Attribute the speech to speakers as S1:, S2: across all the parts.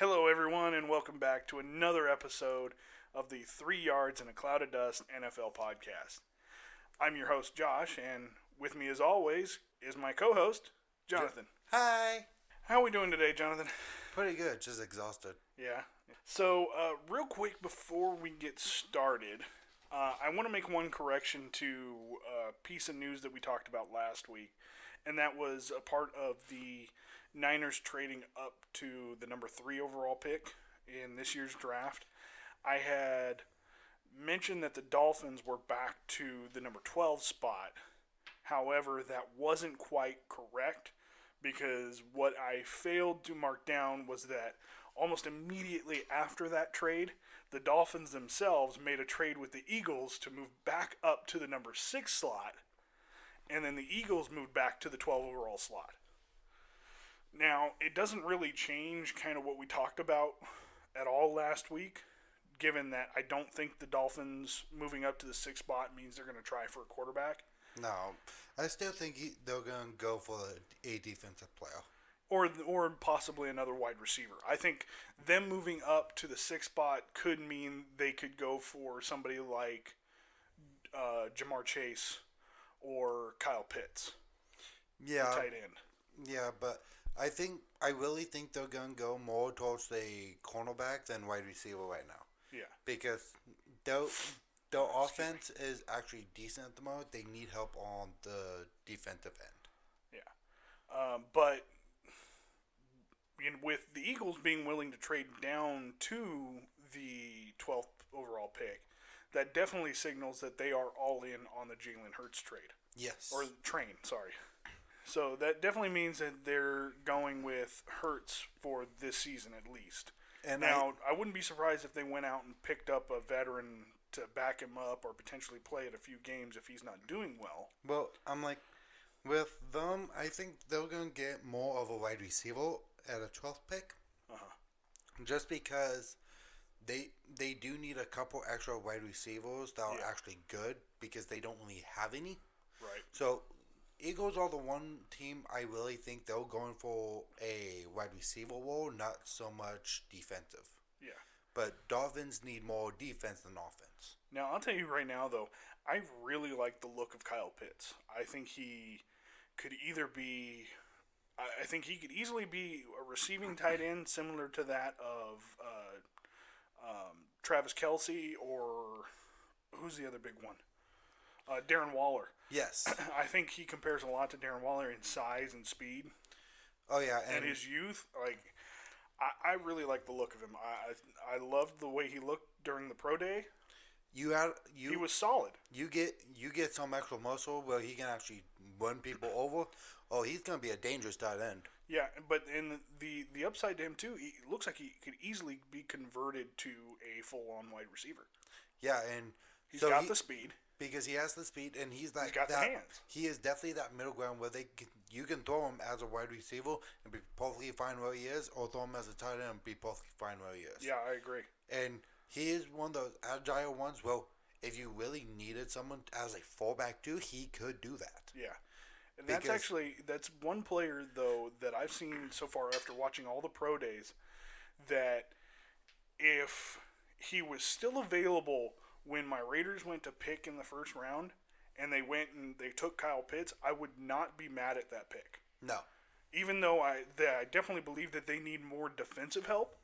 S1: Hello, everyone, and welcome back to another episode of the 3 Yards in a Cloud of Dust NFL podcast. I'm your host, Josh, and with me, as always, is my co host, Jonathan.
S2: Hi.
S1: How are we doing today, Jonathan?
S2: Pretty good, just exhausted.
S1: Yeah. So, real quick before we get started, I want to make one correction to a piece of news that we talked about last week, and that was a part of the Niners trading up to the number 3 overall pick in this year's draft. I had mentioned that the Dolphins were back to the number 12 spot. However, that wasn't quite correct because what I failed to mark down was that almost immediately after that trade, the Dolphins themselves made a trade with the Eagles to move back up to the number 6 slot, and then the Eagles moved back to the 12 overall slot. Now, it doesn't really change kind of what we talked about at all last week, given that I don't think the Dolphins moving up to the 6th spot means they're going to try for a quarterback.
S2: No, I still think they're going to go for a defensive player.
S1: Or possibly another wide receiver. I think them moving up to the 6th spot could mean they could go for somebody like Jamar Chase or Kyle Pitts.
S2: Yeah.
S1: Tight end.
S2: Yeah, but I really think they're going to go more towards the cornerback than wide receiver right now.
S1: Yeah.
S2: Because their offense is actually decent at the moment. They need help on the defensive end.
S1: Yeah. But with the Eagles being willing to trade down to the 12th overall pick, that definitely signals that they are all in on the Jalen Hurts trade.
S2: Yes.
S1: Or train, sorry. So that definitely means that they're going with Hurts for this season at least. And now, I wouldn't be surprised if they went out and picked up a veteran to back him up or potentially play at a few games if he's not doing well.
S2: Well, I'm like, with them, I think they're going to get more of a wide receiver at a 12th pick.
S1: Uh-huh.
S2: Just because they do need a couple extra wide receivers that are actually good because they don't really have any.
S1: Right.
S2: So, Eagles are the one team I really think they're going for a wide receiver role, not so much defensive.
S1: Yeah.
S2: But Dolphins need more defense than offense.
S1: Now, I'll tell you right now, though, I really like the look of Kyle Pitts. I think he could either be... I think he could easily be a receiving tight end similar to that of Travis Kelce or... Who's the other big one? Darren Waller.
S2: Yes.
S1: I think he compares a lot to Darren Waller in size and speed.
S2: Oh, yeah.
S1: And his youth. I really like the look of him. I loved the way he looked during the pro day. He was solid.
S2: You get some extra muscle where he can actually run people over. Oh, he's going to be a dangerous tight end.
S1: Yeah, but in the upside to him, too, he looks like he could easily be converted to a full-on wide receiver.
S2: Yeah, and...
S1: He's got the speed.
S2: Because he has the speed, and he's
S1: got the hands.
S2: He is definitely that middle ground where you can throw him as a wide receiver and be perfectly fine where he is, or throw him as a tight end and be perfectly fine where he is.
S1: Yeah, I agree.
S2: And he is one of those agile ones. Well, if you really needed someone as a fullback too, he could do that.
S1: Yeah. And that's one player, though, that I've seen so far after watching all the pro days, that if he was still available when my Raiders went to pick in the first round and they went and they took Kyle Pitts, I would not be mad at that pick.
S2: No.
S1: Even though I definitely believe that they need more defensive help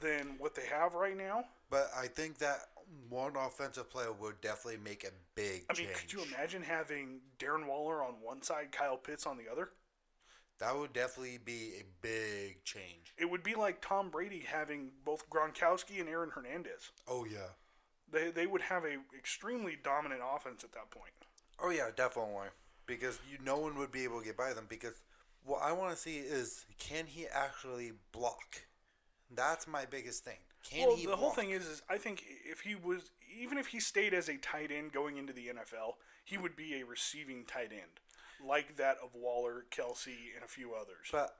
S1: than what they have right now.
S2: But I think that one offensive player would definitely make a big change.
S1: Could you imagine having Darren Waller on one side, Kyle Pitts on the other?
S2: That would definitely be a big change.
S1: It would be like Tom Brady having both Gronkowski and Aaron Hernandez.
S2: Oh, yeah.
S1: They would have a extremely dominant offense at that point.
S2: Oh, yeah, definitely. Because no one would be able to get by them. Because what I want to see is, can he actually block? That's my biggest thing. Can he block?
S1: The whole thing is I think even if he stayed as a tight end going into the NFL, he would be a receiving tight end, like that of Waller, Kelce, and a few others.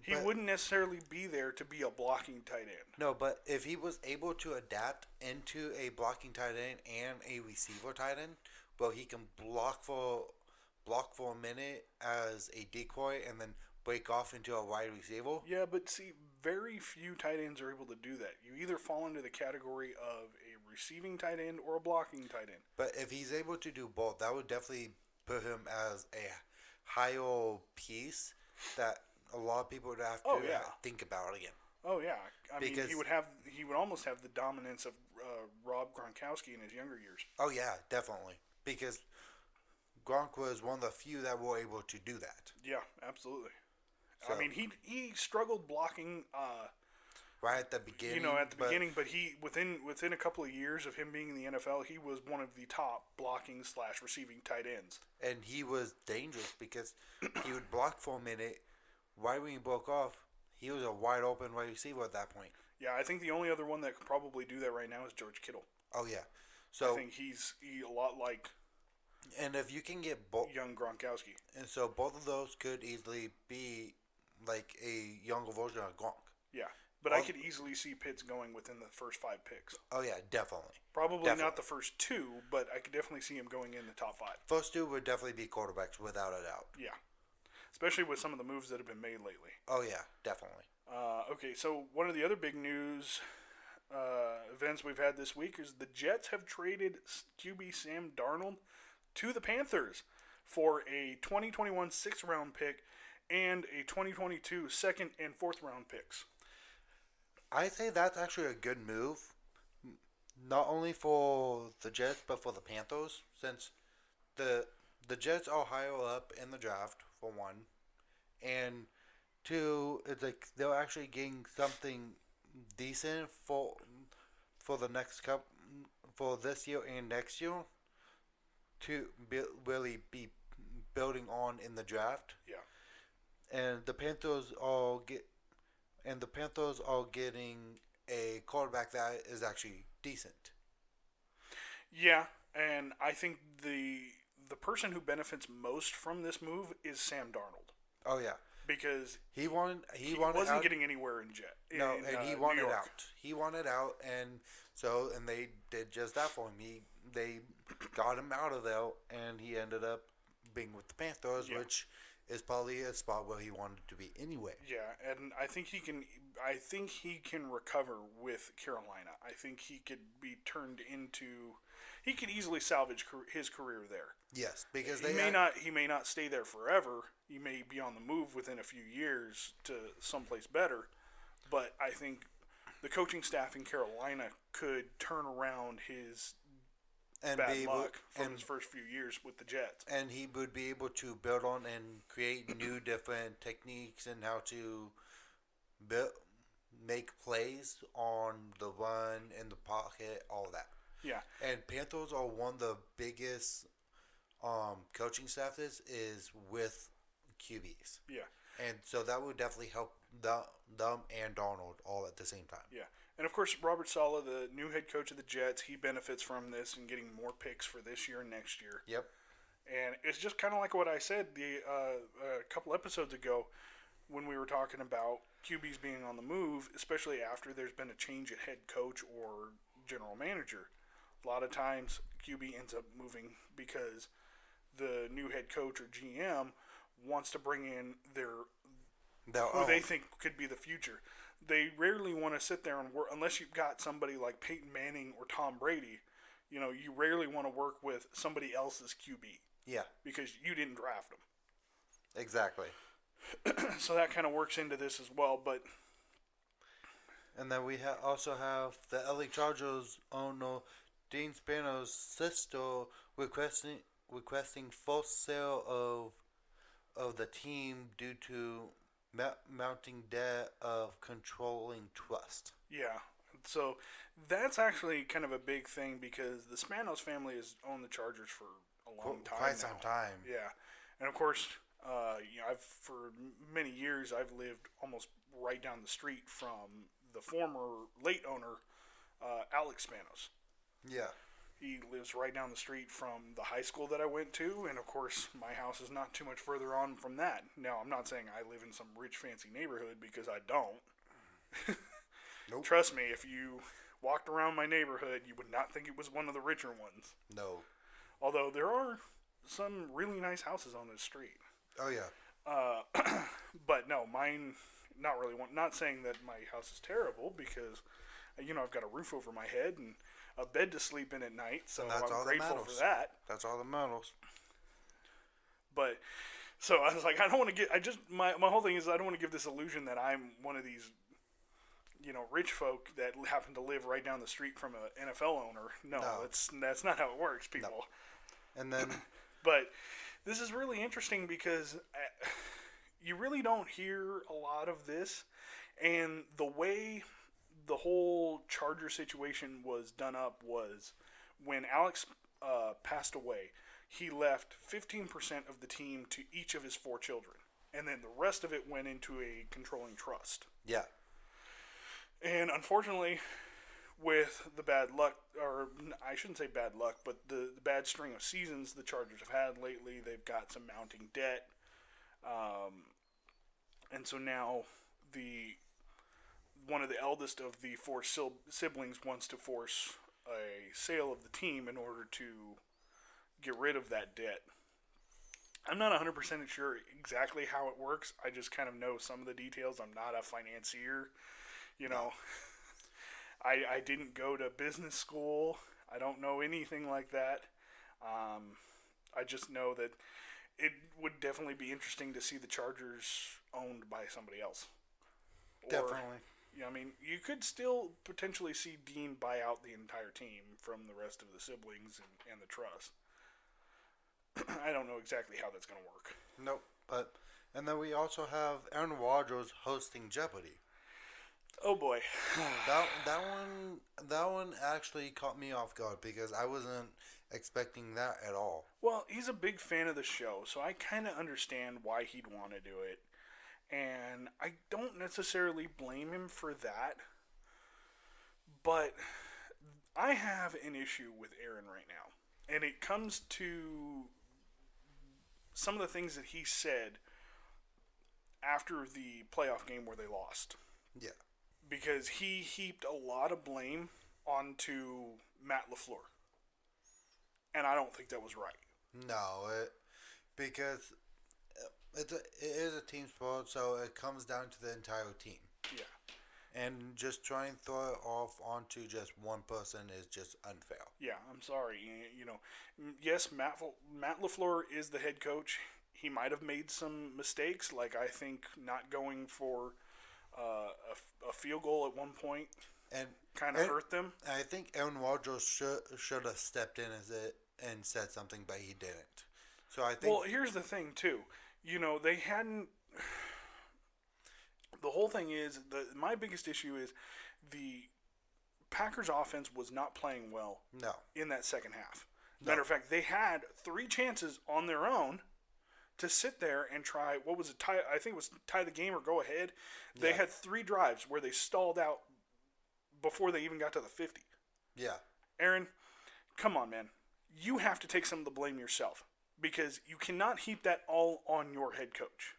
S1: He wouldn't necessarily be there to be a blocking tight end.
S2: No, but if he was able to adapt into a blocking tight end and a receiver tight end, well, he can block for a minute as a decoy and then break off into a wide receiver.
S1: Yeah, but see, very few tight ends are able to do that. You either fall into the category of a receiving tight end or a blocking tight end.
S2: But if he's able to do both, that would definitely put him as a higher piece that a lot of people would have to think about again.
S1: Oh yeah, I mean he would almost have the dominance of Rob Gronkowski in his younger years.
S2: Oh yeah, definitely, because Gronk was one of the few that were able to do that.
S1: Yeah, absolutely.
S2: So,
S1: I mean, he struggled blocking
S2: right at the beginning.
S1: Beginning, but he within a couple of years of him being in the NFL, he was one of the top blocking / receiving tight ends.
S2: And he was dangerous because he would block for a minute. Right when he broke off, he was a wide open wide receiver at that point.
S1: Yeah, I think the only other one that could probably do that right now is George Kittle.
S2: Oh yeah, so
S1: I think he's a lot like.
S2: And if you can get both
S1: young Gronkowski,
S2: and so both of those could easily be like a younger version of Gronk.
S1: Yeah, but I could easily see Pitts going within the first 5 picks.
S2: Oh yeah, definitely.
S1: Probably not the first 2, but I could definitely see him going in the top 5.
S2: First 2 would definitely be quarterbacks without a doubt.
S1: Yeah, especially with some of the moves that have been made lately.
S2: Oh yeah, definitely.
S1: Okay, so one of the other big news events we've had this week is the Jets have traded QB Sam Darnold to the Panthers for a 2021 6th-round pick and a 2022 2nd and 4th round picks.
S2: I say that's actually a good move, not only for the Jets but for the Panthers, since the Jets are higher up in the draft for one, and 2, it's like they're actually getting something decent for the next cup for this year and next year to really be building on in the draft.
S1: Yeah.
S2: And the Panthers are getting a quarterback that is actually decent.
S1: Yeah, and I think the person who benefits most from this move is Sam Darnold.
S2: Oh yeah,
S1: because
S2: he wasn't
S1: out. Getting anywhere in Jet.
S2: He wanted out. He wanted out, and they did just that for him. They got him out of there, and he ended up being with the Panthers, which is probably a spot where he wanted to be anyway.
S1: Yeah, and I think he can recover with Carolina. I think he could be turned into. He could easily salvage his career there.
S2: Yes, because
S1: he may not stay there forever. He may be on the move within a few years to someplace better. But I think the coaching staff in Carolina could turn around his bad luck from his first few years with the Jets.
S2: And he would be able to build on and create new different techniques and how to make plays on the run, in the pocket, all of that.
S1: Yeah.
S2: And Panthers are one of the biggest coaching staffs is with QBs.
S1: Yeah.
S2: And so that would definitely help them and Darnold all at the same time.
S1: Yeah. And of course, Robert Saleh, the new head coach of the Jets, he benefits from this and getting more picks for this year and next year.
S2: Yep.
S1: And it's just kind of like what I said a couple episodes ago when we were talking about QBs being on the move, especially after there's been a change at head coach or general manager. A lot of times, QB ends up moving because the new head coach or GM wants to bring in who they think could be the future. They rarely want to sit there and work unless you've got somebody like Peyton Manning or Tom Brady. You know, you rarely want to work with somebody else's QB.
S2: Yeah.
S1: Because you didn't draft them.
S2: Exactly.
S1: So that kind of works into this as well, but.
S2: And then we also have the LA Chargers owner Dean Spano's sister requesting full sale of the team due to mounting debt of controlling trust.
S1: Yeah, so that's actually kind of a big thing because the Spanos family has owned the Chargers for a long time.
S2: Quite some time.
S1: Yeah, and of course, for many years I've lived almost right down the street from the former late owner, Alex Spanos.
S2: Yeah.
S1: He lives right down the street from the high school that I went to, and of course, my house is not too much further on from that. Now, I'm not saying I live in some rich, fancy neighborhood because I don't.
S2: Nope.
S1: Trust me, if you walked around my neighborhood, you would not think it was one of the richer ones.
S2: No.
S1: Although there are some really nice houses on this street.
S2: Oh yeah.
S1: But no, mine not saying that my house is terrible because, I've got a roof over my head and a bed to sleep in at night, so I'm grateful for that.
S2: That's all that matters.
S1: But so I was like, I don't want to get. My whole thing is I don't want to give this illusion that I'm one of these, rich folk that happen to live right down the street from an NFL owner. No, that's not how it works, people.
S2: No. And then,
S1: but this is really interesting because you really don't hear a lot of this, and the way the whole Charger situation was done up was when Alex passed away. He left 15% of the team to each of his 4 children, and then the rest of it went into a controlling trust.
S2: Yeah.
S1: And unfortunately, with the bad luck, or I shouldn't say bad luck, but the bad string of seasons the Chargers have had lately, they've got some mounting debt. And so now one of the eldest of the 4 siblings wants to force a sale of the team in order to get rid of that debt. I'm not 100% sure exactly how it works. I just kind of know some of the details. I'm not a financier. I didn't go to business school. I don't know anything like that. I just know that it would definitely be interesting to see the Chargers owned by somebody else.
S2: Definitely.
S1: You could still potentially see Dean buy out the entire team from the rest of the siblings and the trust. I don't know exactly how that's going to work.
S2: Nope. And then we also have Aaron Rodgers hosting Jeopardy.
S1: Oh boy.
S2: that one actually caught me off guard because I wasn't expecting that at all.
S1: Well, he's a big fan of the show, so I kind of understand why he'd want to do it. And I don't necessarily blame him for that. But I have an issue with Aaron right now. And it comes to some of the things that he said after the playoff game where they lost.
S2: Yeah.
S1: Because he heaped a lot of blame onto Matt LaFleur. And I don't think that was right.
S2: No, because it is a team sport, so it comes down to the entire team.
S1: Yeah.
S2: And just try and throw it off onto just one person is just unfair.
S1: Yeah, I'm sorry. Yes, Matt LaFleur is the head coach. He might have made some mistakes, like I think not going for a field goal at one point
S2: and
S1: kind of hurt them.
S2: I think Aaron Rodgers should have stepped in and said something, but he didn't. So I think.
S1: Well, here's the thing too. They hadn't. The whole thing is my biggest issue is the Packers offense was not playing well.
S2: No.
S1: In that second half.
S2: No.
S1: Matter of fact, they had 3 chances on their own to sit there and try, what was it, I think it was tie the game or go ahead. They had 3 drives where they stalled out before they even got to the 50.
S2: Yeah.
S1: Aaron, come on, man. You have to take some of the blame yourself because you cannot heap that all on your head coach.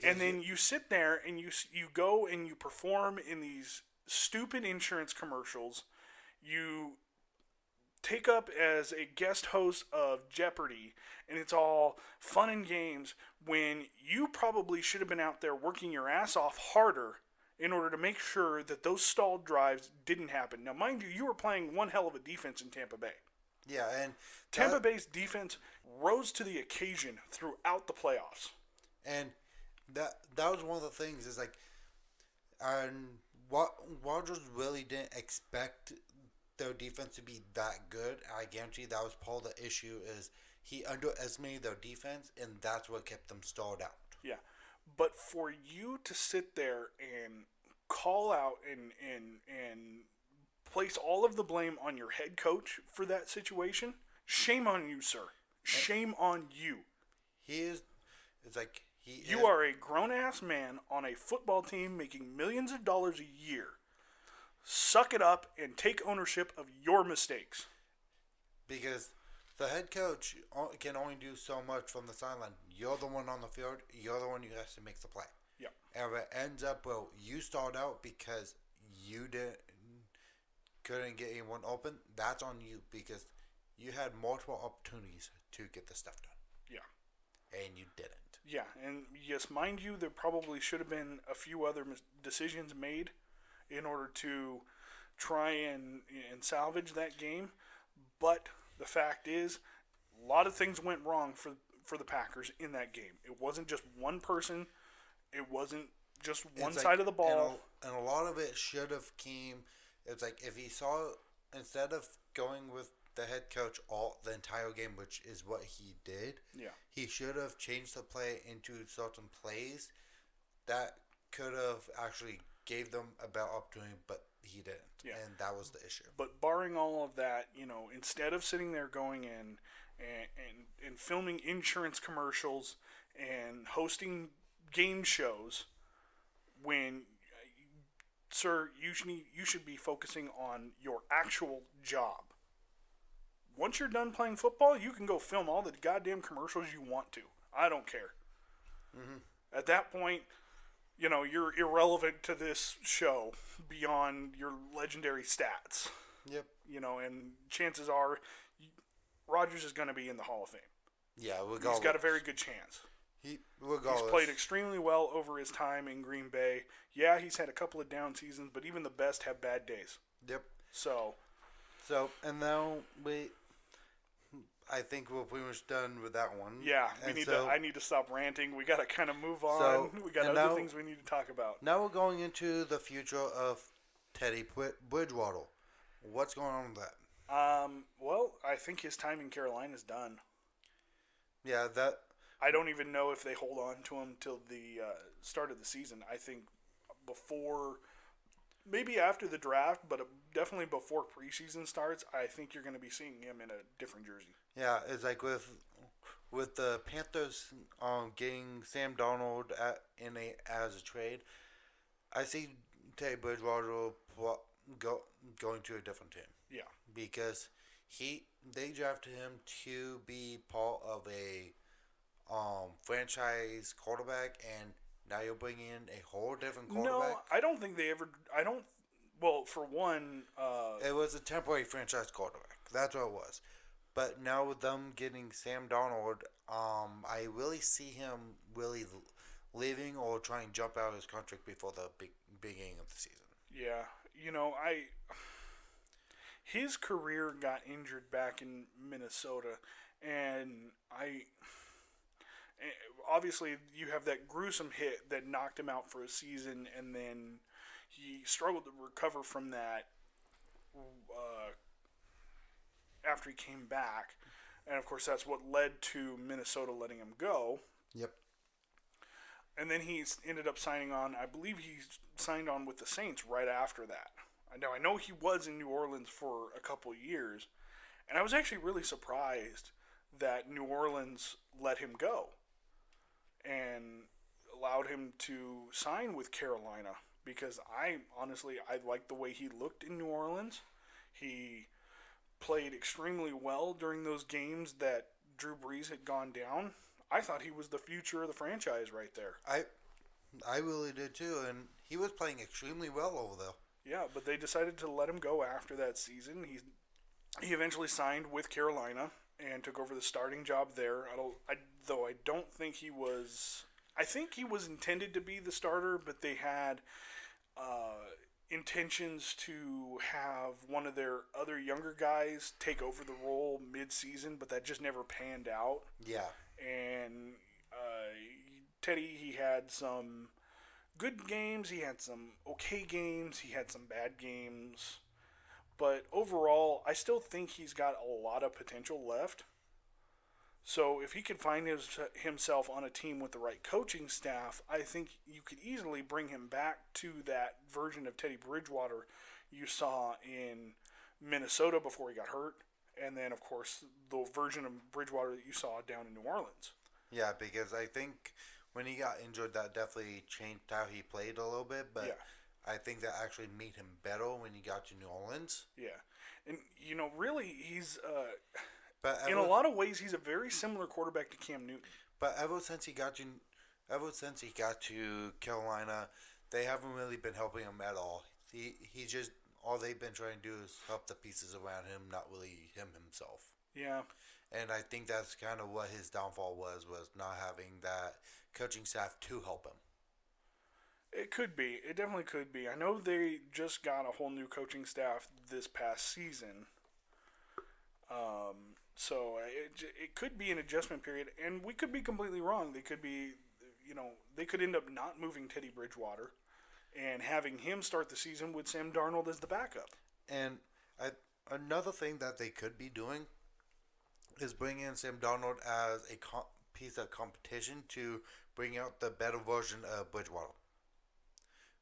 S1: And then you sit there and you go and you perform in these stupid insurance commercials. You take up as a guest host of Jeopardy, and it's all fun and games when you probably should have been out there working your ass off harder in order to make sure that those stalled drives didn't happen. Now, mind you, you were playing one hell of a defense in Tampa Bay.
S2: Yeah, and
S1: Tampa Bay's defense rose to the occasion throughout the playoffs.
S2: And that was one of the things is like, and Rodgers really didn't expect their defense to be that good. I guarantee that was part of the issue is he underestimated their defense, and that's what kept them stalled out.
S1: Yeah, but for you to sit there and call out and place all of the blame on your head coach for that situation, shame on you, sir. Shame on you. You are a grown-ass man on a football team making millions of dollars a year. Suck it up and take ownership of your mistakes.
S2: Because the head coach can only do so much from the sideline. You're the one on the field. You're the one who has to make the play.
S1: Yeah.
S2: And if it ends up, well, you stalled out because you couldn't get anyone open, that's on you because you had multiple opportunities to get the stuff done.
S1: Yeah.
S2: and you didn't.
S1: Yeah, and yes, mind you, there probably should have been a few other decisions made in order to try and salvage that game. But the fact is, a lot of things went wrong for the Packers in that game. It wasn't just one person. It wasn't just one
S2: It's
S1: side of the ball.
S2: and a lot of it should have came. It's like if he saw, instead of going with the head coach all the entire game, which is what he did.
S1: Yeah.
S2: He should have changed the play into certain plays that could have actually gave them a better opportunity, but he didn't.
S1: Yeah.
S2: And that was the issue.
S1: But barring all of that, instead of sitting there going in and filming insurance commercials and hosting game shows, when sir, you should be focusing on your actual job. Once you're done playing football, you can go film all the goddamn commercials you want to. I don't care.
S2: Mm-hmm.
S1: At that point, you're irrelevant to this show beyond your legendary stats.
S2: Yep.
S1: And chances are Rodgers is going to be in the Hall of Fame.
S2: Yeah, regardless.
S1: He's got a very good chance. He's played extremely well over his time in Green Bay. Yeah, he's had a couple of down seasons, but even the best have bad days.
S2: Yep.
S1: So,
S2: and now I think we're pretty much done with that one.
S1: Yeah, I need to stop ranting. We got to kind of move on. We got other things we need to talk about.
S2: Now we're going into the future of Teddy Bridgewater. What's going on with that?
S1: Well, I think his time in Carolina is done.
S2: Yeah,
S1: I don't even know if they hold on to him till the start of the season. I think maybe after the draft, but definitely before preseason starts, I think you're going to be seeing him in a different jersey.
S2: Yeah, it's like with the Panthers getting Sam Darnold as a trade, I see Teddy Bridgewater going to a different team.
S1: Yeah,
S2: because they drafted him to be part of a franchise quarterback, and now you're bringing in a whole different quarterback.
S1: No, I don't think they ever. Well, for one,
S2: it was a temporary franchise quarterback. That's what it was. But now with them getting Sam Darnold, I really see him really leaving or trying to jump out of his contract before the beginning of the season.
S1: Yeah, his career got injured back in Minnesota, and obviously you have that gruesome hit that knocked him out for a season, and then he struggled to recover from that after he came back, and of course that's what led to Minnesota letting him go.
S2: Yep.
S1: And then he ended up signing on. I believe he signed on with the Saints right after that. I know he was in New Orleans for a couple of years, and I was actually really surprised that New Orleans let him go and allowed him to sign with Carolina, because I liked the way he looked in New Orleans. He played extremely well during those games that Drew Brees had gone down. I thought he was the future of the franchise right there.
S2: I really did too, and he was playing extremely well over there.
S1: Yeah, but they decided to let him go after that season. He eventually signed with Carolina and took over the starting job there. I don't think he was. I think he was intended to be the starter, but they had intentions to have one of their other younger guys take over the role mid-season, but that just never panned out.
S2: Yeah.
S1: And Teddy, he had some good games, he had some okay games, he had some bad games. But overall, I still think he's got a lot of potential left. So if he could find himself on a team with the right coaching staff, I think you could easily bring him back to that version of Teddy Bridgewater you saw in Minnesota before he got hurt. And then, of course, the version of Bridgewater that you saw down in New Orleans.
S2: Yeah, because I think when he got injured, that definitely changed how he played a little bit. But yeah. I think that actually made him better when he got to New Orleans.
S1: Yeah. And, really, he's... in a lot of ways, he's a very similar quarterback to Cam Newton.
S2: But ever since he got to Carolina, they haven't really been helping him at all. He just all they've been trying to do is help the pieces around him, not really him himself.
S1: Yeah.
S2: And I think that's kind of what his downfall was not having that coaching staff to help him.
S1: It could be. It definitely could be. I know they just got a whole new coaching staff this past season. So it could be an adjustment period, and we could be completely wrong. They could be, they could end up not moving Teddy Bridgewater and having him start the season with Sam Darnold as the backup.
S2: And another thing that they could be doing is bringing in Sam Darnold as a piece of competition to bring out the better version of Bridgewater.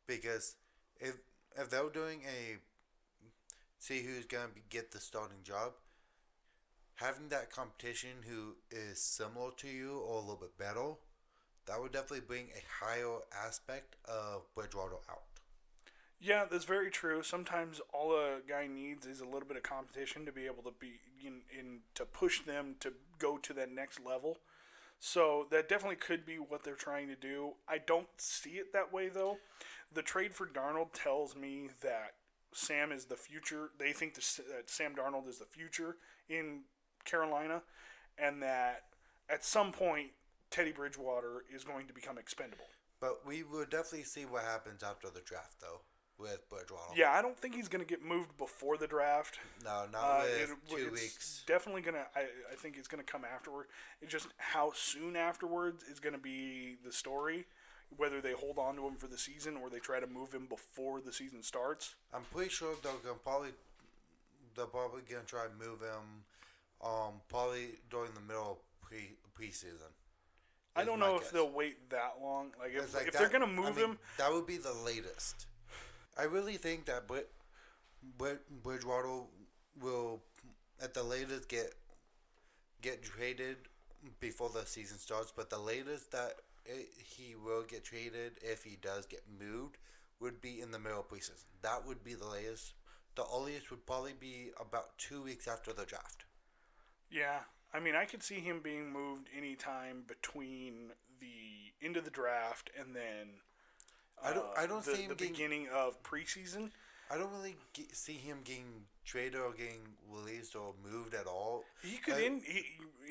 S2: Because if they're doing a see who's gonna get the starting job, having that competition who is similar to you or a little bit better, that would definitely bring a higher aspect of Bridgewater out.
S1: Yeah, that's very true. Sometimes all a guy needs is a little bit of competition to be able to be in to push them to go to that next level. So that definitely could be what they're trying to do. I don't see it that way though. The trade for Darnold tells me that Sam is the future. They think that Sam Darnold is the future in Carolina, and that at some point Teddy Bridgewater is going to become expendable.
S2: But we will definitely see what happens after the draft, though, with Bridgewater.
S1: Yeah, I don't think he's going to get moved before the draft.
S2: No, not with 2 weeks.
S1: Definitely going to. I think it's going to come afterward. It's just how soon afterwards is going to be the story. Whether they hold on to him for the season or they try to move him before the season starts.
S2: I'm pretty sure they're probably gonna try and move him. Probably during the middle of preseason.
S1: I don't know if they'll wait that long. Like if they're gonna move him,
S2: that would be the latest. I really think that Bridgewater will, at the latest, get traded before the season starts. But the latest that he will get traded, if he does get moved, would be in the middle of preseason. That would be the latest. The earliest would probably be about 2 weeks after the draft.
S1: Yeah, I mean, I could see him being moved anytime between the end of the draft and then
S2: I don't see him
S1: the beginning of preseason.
S2: I don't really see him getting traded or getting released or moved at all.
S1: He could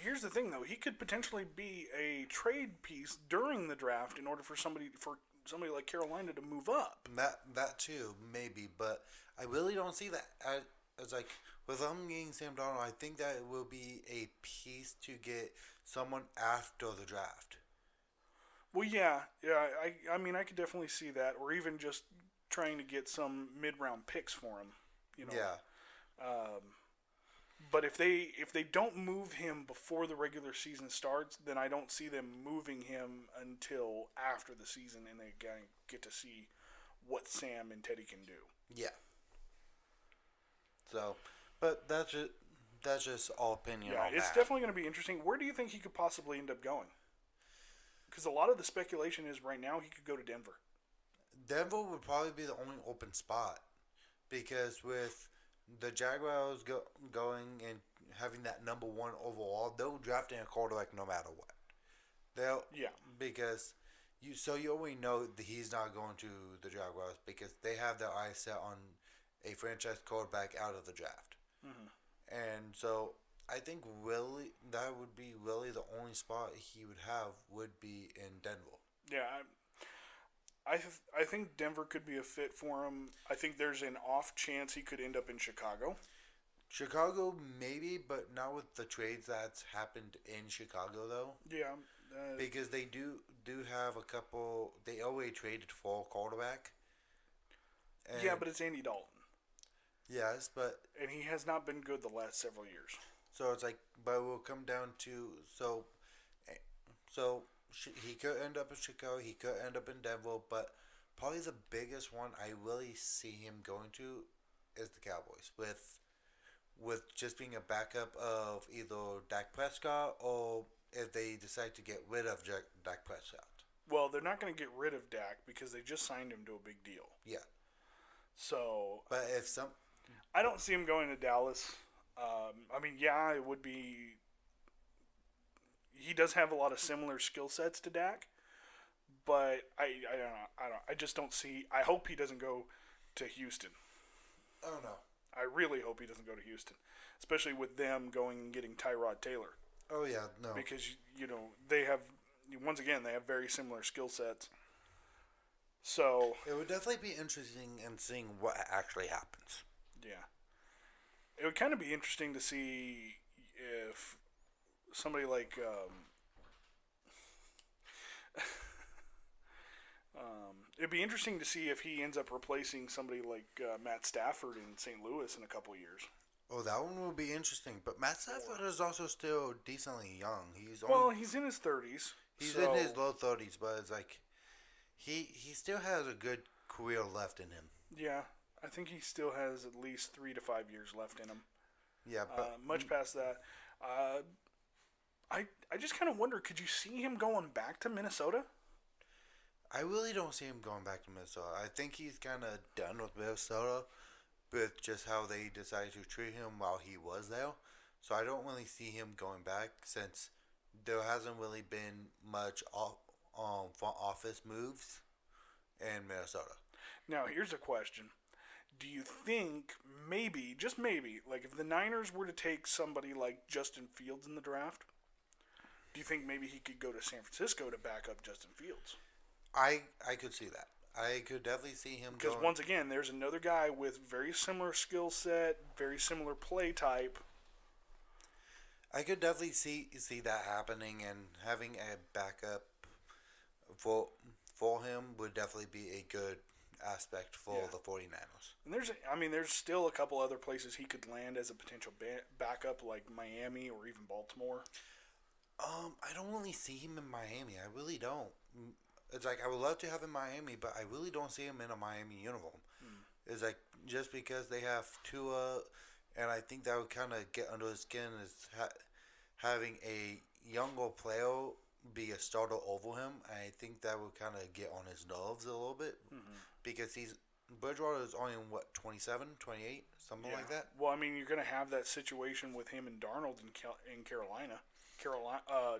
S1: here's the thing though, he could potentially be a trade piece during the draft in order for somebody like Carolina to move up.
S2: That too, maybe, but I really don't see that as like with them getting Sam Darnold. I think that it will be a piece to get someone after the draft.
S1: Well, yeah. I mean, I could definitely see that, or even just trying to get some mid-round picks for him.
S2: Yeah.
S1: But if they don't move him before the regular season starts, then I don't see them moving him until after the season, and they get to see what Sam and Teddy can do.
S2: Yeah. So, but that's just all opinion.
S1: Yeah,
S2: on
S1: it's
S2: that.
S1: definitely going to be interesting. Where do you think he could possibly end up going? Because a lot of the speculation is right now he could go to Denver.
S2: Denver would probably be the only open spot because with the Jaguars going and having that number one overall, they'll draft in a quarterback no matter what. Because you already know that he's not going to the Jaguars because they have their eyes set on a franchise quarterback out of the draft.
S1: Mm-hmm.
S2: And so I think really that would be really the only spot he would have would be in Denver.
S1: Yeah, I think Denver could be a fit for him. I think there's an off chance he could end up in Chicago.
S2: Chicago maybe, but not with the trades that's happened in Chicago though.
S1: Yeah,
S2: because they do have a couple. They already traded for a quarterback.
S1: Yeah, but it's Andy Dalton.
S2: Yes,
S1: and he has not been good the last several years.
S2: So it's like, but it will come down to he could end up in Chicago. He could end up in Denver, but probably the biggest one I really see him going to is the Cowboys with just being a backup of either Dak Prescott or if they decide to get rid of Dak Prescott.
S1: Well, they're not going to get rid of Dak because they just signed him to a big deal.
S2: Yeah.
S1: So,
S2: but
S1: I don't see him going to Dallas. I mean, yeah, it would be. He does have a lot of similar skill sets to Dak, but I don't know. I just don't see. I hope he doesn't go to Houston.
S2: Oh no.
S1: I really hope he doesn't go to Houston, especially with them going and getting Tyrod Taylor.
S2: Oh yeah, no.
S1: Because they have once again they have very similar skill sets. So
S2: it would definitely be interesting in seeing what actually happens.
S1: Yeah, it would kind of be interesting to see if somebody like it'd be interesting to see if he ends up replacing somebody like Matt Stafford in St. Louis in a couple years.
S2: Oh, that one would be interesting. But Matt Stafford is also still decently young.
S1: He's in his 30s.
S2: He's in his low 30s, but it's like he still has a good career left in him.
S1: Yeah, I think he still has at least 3 to 5 years left in him.
S2: Yeah, but
S1: much past that. I just kind of wonder, could you see him going back to Minnesota?
S2: I really don't see him going back to Minnesota. I think he's kind of done with Minnesota with just how they decided to treat him while he was there. So I don't really see him going back since there hasn't really been much front office moves in Minnesota.
S1: Now, here's a question. Do you think maybe, just maybe, like if the Niners were to take somebody like Justin Fields in the draft, do you think maybe he could go to San Francisco to back up Justin Fields?
S2: I could see that. I could definitely see him
S1: because once again, there's another guy with very similar skill set, very similar play type.
S2: I could definitely see that happening, and having a backup for him would definitely be a good aspect for the 49ers.
S1: And there's still a couple other places he could land as a potential backup, like Miami or even Baltimore.
S2: I don't really see him in Miami. I really don't. It's like I would love to have him in Miami, but I really don't see him in a Miami uniform. It's like just because they have Tua, and I think that would kind of get under his skin is having a younger player be a starter over him. I think that would kind of get on his nerves a little bit because Bridgewater is only 27, 28, something like that.
S1: Well, I mean, you're going to have that situation with him and Darnold in Carolina.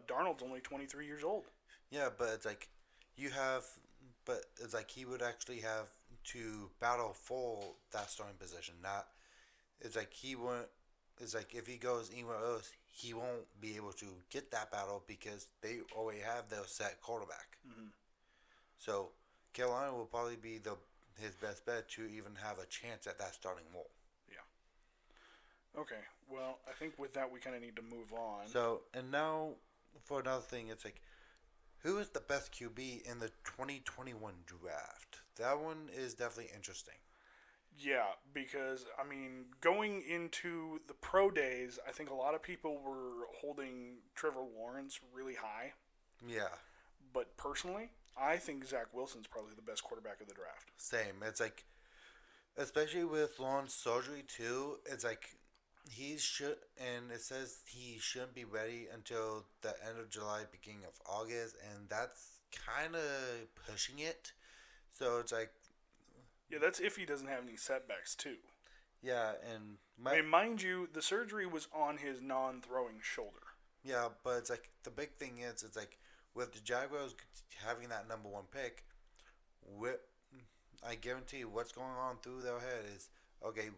S1: Darnold's only 23 years old.
S2: Yeah, but it's like it's like he would actually have to battle for that starting position. It's like if he goes anywhere else, he won't be able to get that battle because they already have their set quarterback. So Carolina will probably be his best bet to even have a chance at that starting role.
S1: Yeah. Okay. Well, I think with that we kind of need to move on.
S2: So, and now for another thing, it's like, who is the best QB in the 2021 draft? That one is definitely interesting.
S1: Yeah, because, I mean, going into the pro days, I think a lot of people were holding Trevor Lawrence really high.
S2: Yeah.
S1: But personally, I think Zach Wilson's probably the best quarterback of the draft.
S2: Same. It's like, especially with Lawrence surgery too, it's like and it says he shouldn't be ready until the end of July, beginning of August, and that's kind of pushing it. So it's like,
S1: yeah, that's if he doesn't have any setbacks too.
S2: Yeah, and
S1: I mean, mind you, the surgery was on his non-throwing shoulder.
S2: Yeah, but it's like the big thing is, it's like with the Jaguars having that number one pick, I guarantee you what's going on through their head is, okay,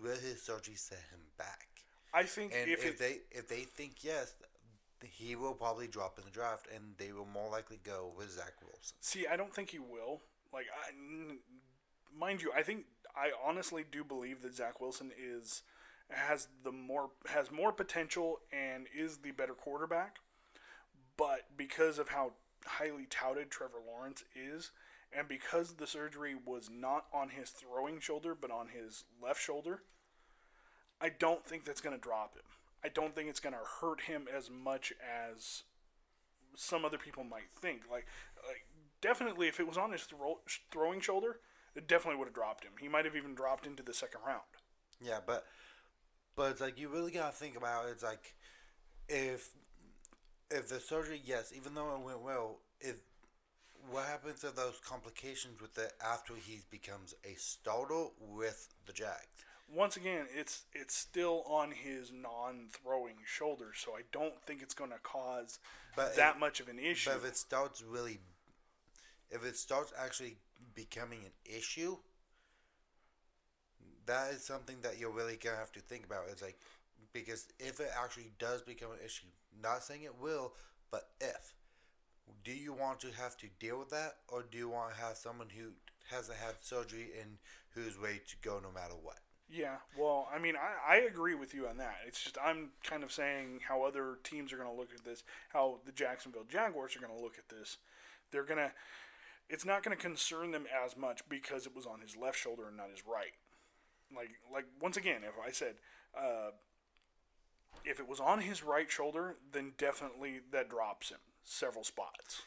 S2: will his surgery set him back?
S1: I think
S2: if they think yes, he will probably drop in the draft, and they will more likely go with Zach Wilson.
S1: See, I don't think he will. Like, mind you, I honestly do believe that Zach Wilson has more potential and is the better quarterback. But because of how highly touted Trevor Lawrence is, and because the surgery was not on his throwing shoulder but on his left shoulder, I don't think that's going to drop him. I don't think it's going to hurt him as much as some other people might think. Like definitely, if it was on his throwing shoulder, it definitely would have dropped him. He might have even dropped into the second round.
S2: Yeah, but it's like you really got to think about it. It's like if the surgery, yes, even though it went well, what happens to those complications with it after he becomes a starter with the Jags?
S1: Once again, it's still on his non-throwing shoulder, so I don't think it's going to cause that much of an issue.
S2: But if it starts actually becoming an issue, that is something that you're really gonna have to think about. It's like, because if it actually does become an issue, not saying it will, but if, do you want to have to deal with that, or do you want to have someone who hasn't had surgery and who's ready to go no matter what?
S1: Yeah, well, I mean, I agree with you on that. It's just I'm kind of saying how other teams are going to look at this, how the Jacksonville Jaguars are going to look at this. They're going to, it's not going to concern them as much because it was on his left shoulder and not his right. Like once again, if I said, if it was on his right shoulder, then definitely that drops him several spots.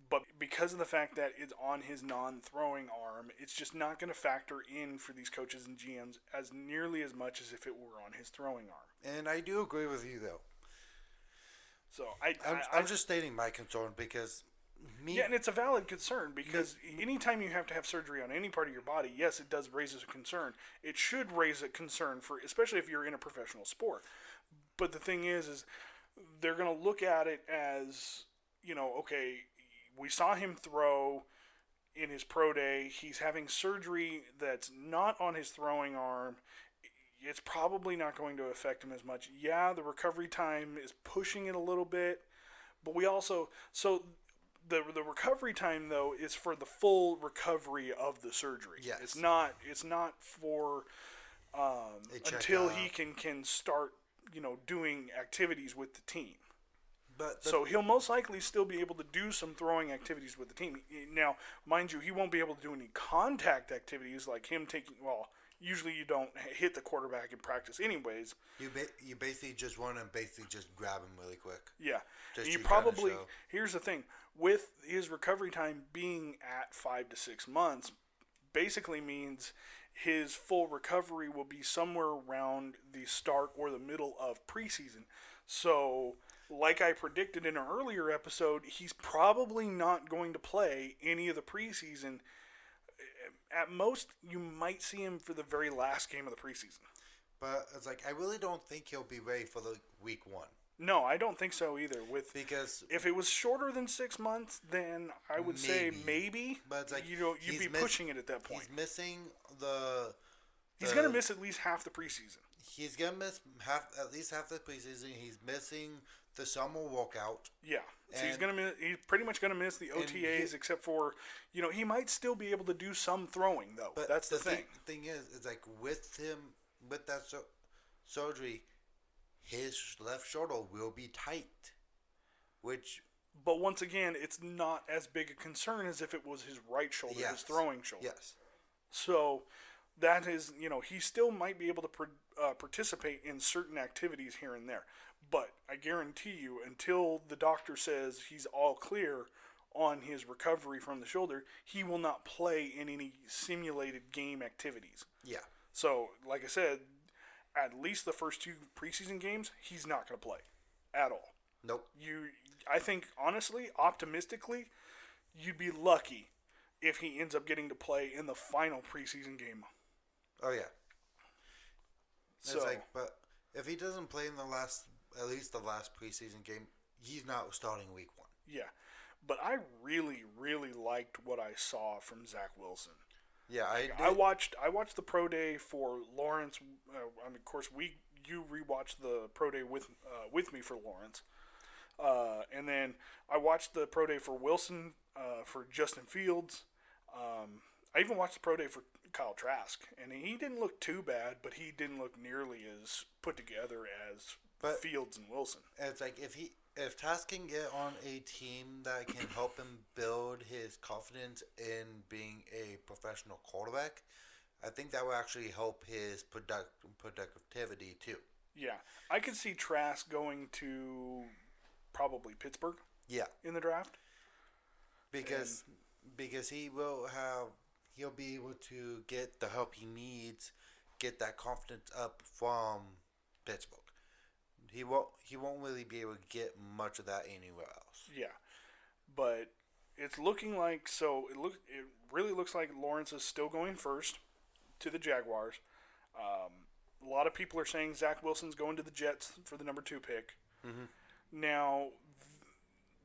S1: But because of the fact that it's on his non-throwing arm, it's just not going to factor in for these coaches and GMs as nearly as much as if it were on his throwing arm.
S2: And I do agree with you, though.
S1: So
S2: I'm just stating my concern because
S1: yeah, and it's a valid concern because anytime you have to have surgery on any part of your body, yes, it does raise a concern. It should raise a concern for, especially if you're in a professional sport. But the thing is they're going to look at it as, okay, we saw him throw in his pro day. He's having surgery that's not on his throwing arm. It's probably not going to affect him as much. Yeah, the recovery time is pushing it a little bit, but we also the recovery time though is for the full recovery of the surgery.
S2: Yes.
S1: It's not for until he can start doing activities with the team. So he'll most likely still be able to do some throwing activities with the team. Now, mind you, he won't be able to do any contact activities like him taking. Well, usually you don't hit the quarterback in practice, anyways.
S2: You basically just want to just grab him really quick.
S1: Yeah,
S2: Just
S1: and you
S2: to
S1: probably.
S2: kinda show.
S1: Here's the thing: with his recovery time being at 5 to 6 months, basically means his full recovery will be somewhere around the start or the middle of preseason. So, like I predicted in an earlier episode, he's probably not going to play any of the preseason. At most, you might see him for the very last game of the preseason.
S2: But it's like, I really don't think he'll be ready for the week 1.
S1: No, I don't think so either.
S2: Because
S1: if it was shorter than 6 months, then I would say maybe.
S2: But it's like,
S1: you'd be pushing it at that point.
S2: He's missing
S1: He's going to miss at least half the preseason.
S2: He's going to miss at least half the preseason. He's missing the summer walkout.
S1: Yeah. So he's pretty much going to miss the OTAs except for, he might still be able to do some throwing though. But that's the thing.
S2: Thing is, it's like with that surgery, his left shoulder will be tight,
S1: But once again, it's not as big a concern as if it was his right shoulder, his throwing shoulder.
S2: Yes.
S1: So that is, he still might be able to participate in certain activities here and there. But I guarantee you, until the doctor says he's all clear on his recovery from the shoulder, he will not play in any simulated game activities.
S2: Yeah.
S1: So, like I said, at least the first 2 preseason games, he's not going to play at all.
S2: Nope.
S1: I think, honestly, optimistically, you'd be lucky if he ends up getting to play in the final preseason game.
S2: Oh, yeah.
S1: So,
S2: it's like, but if he doesn't play in at least the last preseason game, he's not starting week 1.
S1: Yeah. But I really, really liked what I saw from Zach Wilson.
S2: Yeah,
S1: I watched the pro day for Lawrence. Of course, you rewatched the pro day with me for Lawrence, and then I watched the pro day for Wilson for Justin Fields. I even watched the pro day for Kyle Trask, and he didn't look too bad, but he didn't look nearly as put together as Fields and Wilson.
S2: It's like if Trask can get on a team that can help him build his confidence in being a professional quarterback, I think that will actually help his productivity too.
S1: Yeah, I could see Trask going to probably Pittsburgh.
S2: Yeah,
S1: in the draft,
S2: because he'll be able to get the help he needs, get that confidence up from Pittsburgh. He won't really be able to get much of that anywhere else.
S1: Yeah, but it's looking like it really looks like Lawrence is still going first to the Jaguars. A lot of people are saying Zach Wilson's going to the Jets for the number 2 pick. Mm-hmm. Now,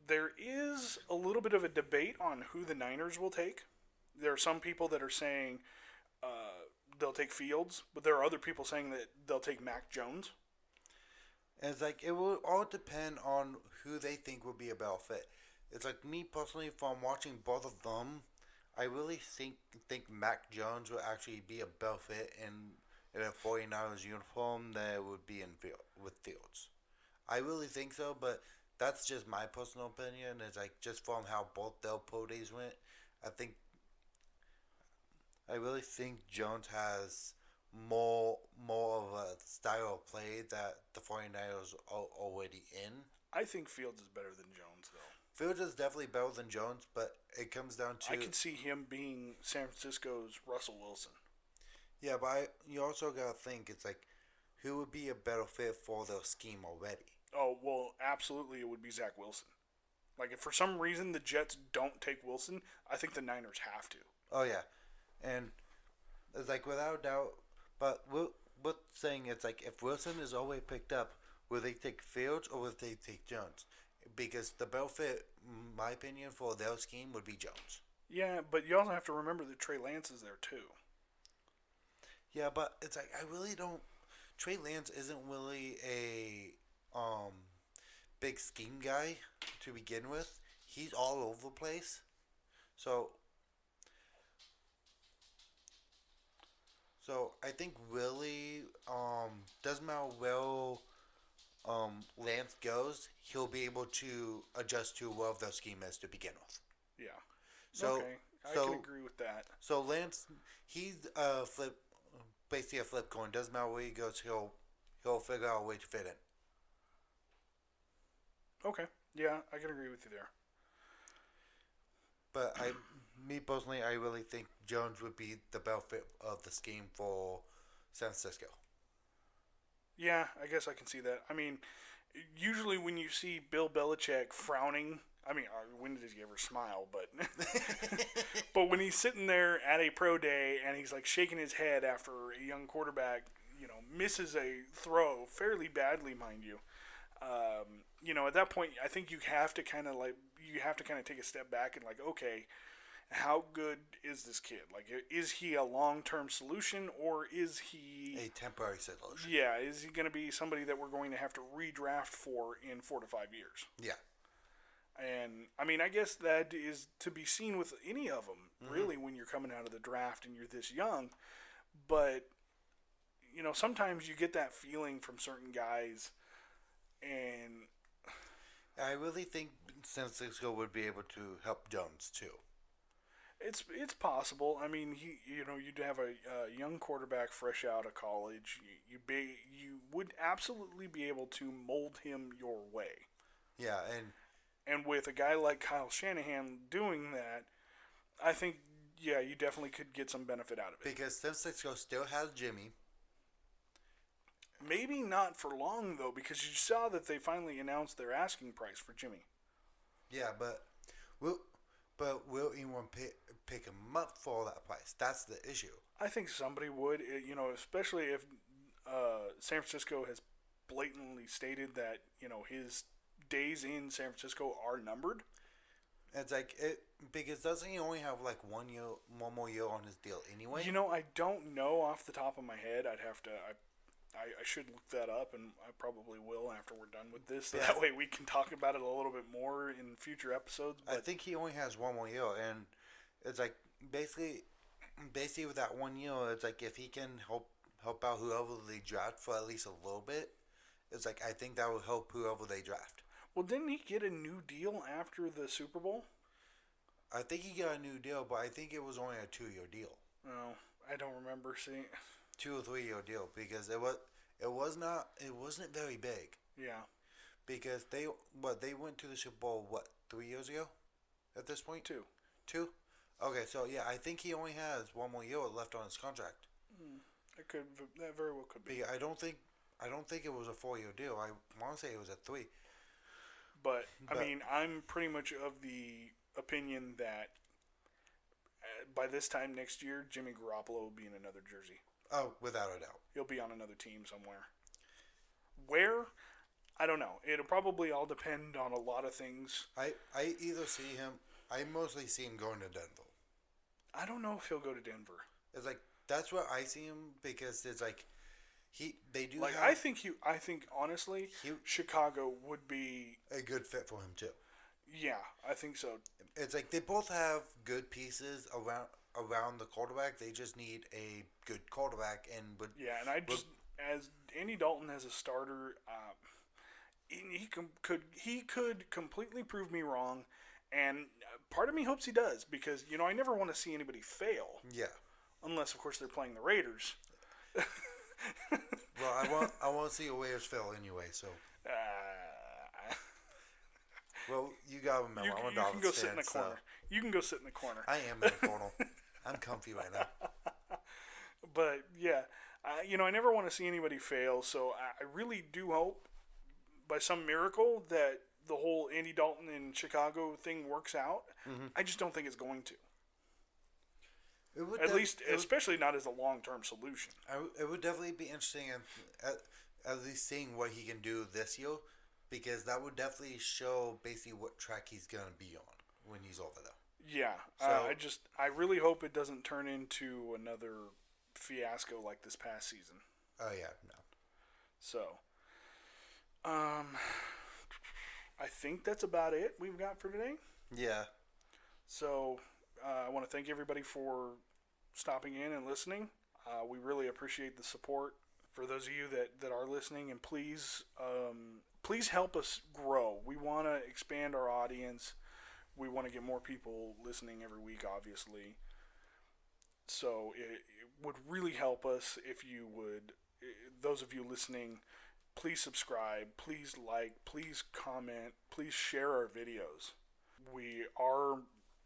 S1: there is a little bit of a debate on who the Niners will take. There are some people that are saying they'll take Fields, but there are other people saying that they'll take Mac Jones.
S2: And it's like it will all depend on who they think will be a better fit. It's like me personally, from watching both of them, I really think Mac Jones will actually be a better fit in a 49ers uniform than it would be with Fields. I really think so, but that's just my personal opinion. It's like just from how both their pro days went, I think I really think Jones has more of a style of play that the 49ers are already in.
S1: I think Fields is better than Jones, though.
S2: Fields is definitely better than Jones, but it comes down to...
S1: I could see him being San Francisco's Russell Wilson.
S2: Yeah, but you also got to think, it's like, who would be a better fit for their scheme already?
S1: Oh, well, absolutely it would be Zach Wilson. Like, if for some reason the Jets don't take Wilson, I think the Niners have to.
S2: Oh, yeah. And it's like, without doubt, but we're saying it's like, if Wilson is always picked up, will they take Fields or will they take Jones? Because the better fit, in my opinion, for their scheme would be Jones.
S1: Yeah, but you also have to remember that Trey Lance is there, too.
S2: Yeah, but it's like, I really don't... Trey Lance isn't really a big scheme guy to begin with. He's all over the place. So I think really doesn't matter where Lance goes, he'll be able to adjust to whatever the scheme is to begin with.
S1: Yeah.
S2: So,
S1: okay, I can agree with that.
S2: So Lance, he's basically a flip coin. Doesn't matter where he goes, he'll figure out a way to fit in.
S1: Okay. Yeah, I can agree with you there.
S2: But me personally, I really think Jones would be the better fit of the scheme for San Francisco.
S1: Yeah, I guess I can see that. I mean, usually when you see Bill Belichick frowning, I mean, when does he ever smile? But but when he's sitting there at a pro day and he's like shaking his head after a young quarterback, misses a throw fairly badly, mind you. At that point, I think you have to kind of take a step back and like, okay, how good is this kid? Like, is he a long-term solution or is he
S2: a temporary solution?
S1: Yeah, is he going to be somebody that we're going to have to redraft for in 4 to 5 years?
S2: Yeah.
S1: And, I mean, I guess that is to be seen with any of them, really, when you're coming out of the draft and you're this young. But, sometimes you get that feeling from certain guys, and
S2: I really think San Francisco would be able to help Jones, too.
S1: It's possible. I mean, you'd have a young quarterback fresh out of college. You would absolutely be able to mold him your way.
S2: Yeah,
S1: and with a guy like Kyle Shanahan doing that, I think you definitely could get some benefit out of it.
S2: Because San Francisco still has Jimmy.
S1: Maybe not for long though, because you saw that they finally announced their asking price for Jimmy.
S2: Yeah, but will anyone pick him up for that price? That's the issue.
S1: I think somebody would, especially if San Francisco has blatantly stated that, his days in San Francisco are numbered.
S2: It's like because doesn't he only have like 1 more year on his deal anyway?
S1: I don't know off the top of my head. I'd have to. I should look that up, and I probably will after we're done with this. So that way we can talk about it a little bit more in future episodes. But
S2: I think he only has 1 more year, and it's like basically with that 1 year, it's like if he can help out whoever they draft for at least a little bit, it's like I think that will help whoever they draft.
S1: Well, didn't he get a new deal after the Super Bowl?
S2: I think he got a new deal, but I think it was only a 2-year deal.
S1: Oh, I don't remember seeing
S2: 2 or 3 year deal because it wasn't very big.
S1: Yeah.
S2: Because they went to the Super Bowl 3 years ago, at this point.
S1: 2.
S2: 2. Okay, so yeah, I think he only has 1 more year left on his contract.
S1: That very well could be.
S2: I don't think it was a 4-year deal. I want to say it was a 3.
S1: But I mean, I'm pretty much of the opinion that by this time next year, Jimmy Garoppolo will be in another jersey.
S2: Oh, without a doubt.
S1: He'll be on another team somewhere. Where? I don't know. It'll probably all depend on a lot of things.
S2: I mostly see him going to Denver.
S1: I don't know if he'll go to Denver.
S2: It's like That's what I see him because it's like they do
S1: Like
S2: have
S1: I think honestly,
S2: he,
S1: Chicago would be.
S2: a good fit for him too.
S1: Yeah, I think so.
S2: It's like they both have good pieces around the quarterback. They just need a good quarterback and
S1: Yeah, and I just as Andy Dalton as a starter, he could completely prove me wrong, and part of me hopes he does because I never want to see anybody fail
S2: yeah.
S1: unless of course they're playing the Raiders.
S2: Well, I want to see a Raiders fail anyway. So well, you gotta remember I'm a
S1: you
S2: Dolphins
S1: can go
S2: fan,
S1: sit in the
S2: so
S1: corner. You can go sit in the corner.
S2: I am in the corner. I'm comfy right now.
S1: But yeah, I never want to see anybody fail. So I really do hope, by some miracle, that the whole Andy Dalton in Chicago thing works out.
S2: Mm-hmm.
S1: I just don't think it's going to.
S2: It would
S1: At least, especially not as a long-term solution.
S2: it would definitely be interesting at least seeing what he can do this year, because that would definitely show basically what track he's gonna be on when he's over there.
S1: Yeah,
S2: So
S1: I really hope it doesn't turn into another fiasco like this past season.
S2: oh yeah, no.
S1: So, I think that's about it we've got for today.
S2: Yeah.
S1: So, I want to thank everybody for stopping in and listening. We really appreciate the support. For those of you that are listening, and please help us grow. We want to expand our audience. We want to get more people listening every week, obviously. So it would really help us if you would, those of you listening, please subscribe, please like, please comment, please share our videos. We are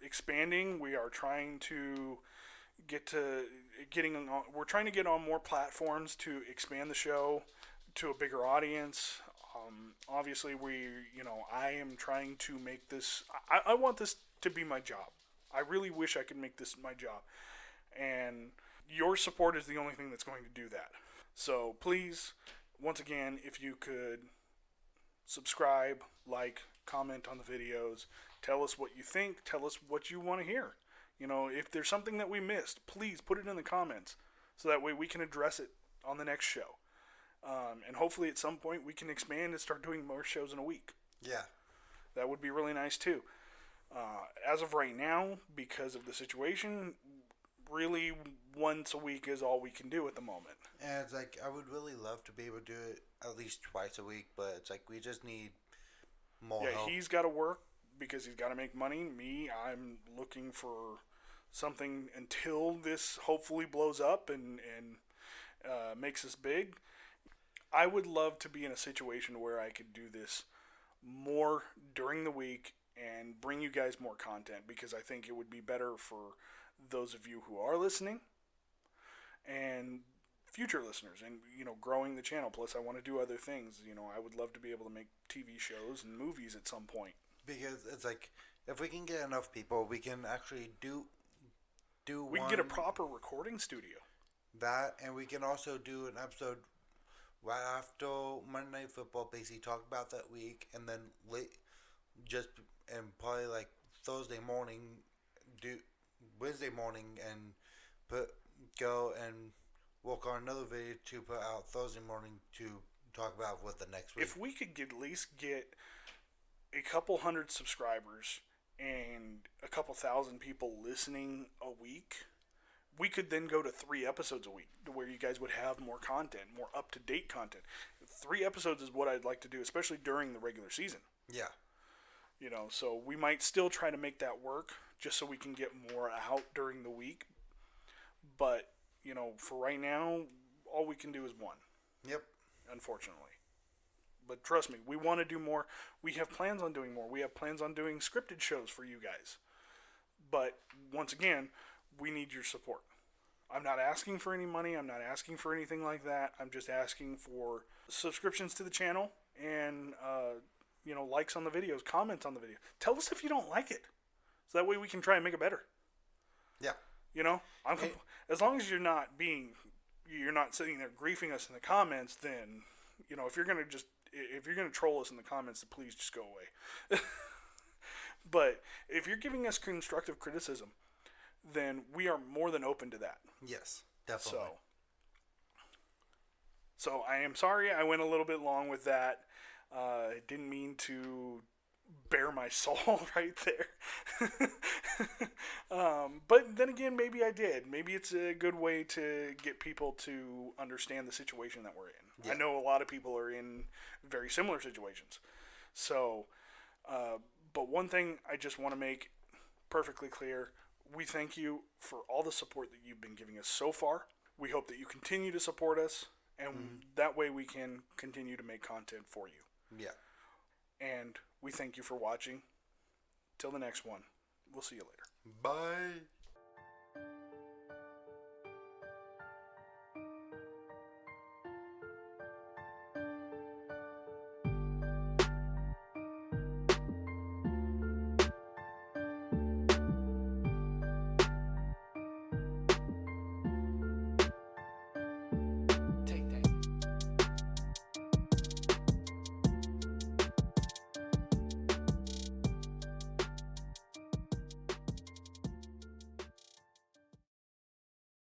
S1: expanding. We are trying to we're trying to get on more platforms to expand the show to a bigger audience. Obviously, I am trying to make this. I want this to be my job. I really wish I could make this my job, and your support is the only thing that's going to do that. So please, once again, if you could subscribe, like, comment on the videos, tell us what you think, tell us what you want to hear. If there's something that we missed, please put it in the comments so that way we can address it on the next show. And hopefully at some point we can expand and start doing more shows in a week.
S2: Yeah.
S1: That would be really nice too. As of right now, because of the situation, really once a week is all we can do at the moment.
S2: And it's like I would really love to be able to do it at least twice a week, but it's like we just need more help.
S1: He's got to work because he's got to make money. Me, I'm looking for something until this hopefully blows up and makes us big. I would love to be in a situation where I could do this more during the week and bring you guys more content, because I think it would be better for those of you who are listening and future listeners, and growing the channel. Plus I want to do other things. I would love to be able to make TV shows and movies at some point,
S2: because it's like if we can get enough people, we can actually do
S1: we can get a proper recording studio.
S2: That, and we can also do an episode right after Monday Night Football, basically talk about that week, and then probably like Thursday morning, do Wednesday morning, and go and work on another video to put out Thursday morning to talk about what the next week.
S1: If we could at least get a couple hundred subscribers and a couple thousand people listening a week, we could then go to 3 episodes a week, to where you guys would have more content, more up-to-date content. 3 episodes is what I'd like to do, especially during the regular season.
S2: Yeah.
S1: So we might still try to make that work, just so we can get more out during the week. But, for right now, all we can do is 1.
S2: Yep.
S1: Unfortunately. But trust me, we want to do more. We have plans on doing more. We have plans on doing scripted shows for you guys. But, once again, we need your support. I'm not asking for any money. I'm not asking for anything like that. I'm just asking for subscriptions to the channel and, likes on the videos, comments on the video. Tell us if you don't like it, so that way we can try and make it better.
S2: Yeah.
S1: As long as you're not sitting there griefing us in the comments, then, if you're gonna troll us in the comments, then please just go away. But if you're giving us constructive criticism, then we are more than open to that.
S2: Yes. Definitely.
S1: So I am sorry I went a little bit long with that. I didn't mean to bare my soul right there. But then again, maybe I did. Maybe it's a good way to get people to understand the situation that we're in.
S2: Yeah.
S1: I know a lot of people are in very similar situations. So, but one thing I just want to make perfectly clear, we thank you for all the support that you've been giving us so far. We hope that you continue to support us, and that way we can continue to make content for you.
S2: Yeah.
S1: And we thank you for watching. Till the next one, we'll see you later.
S2: Bye.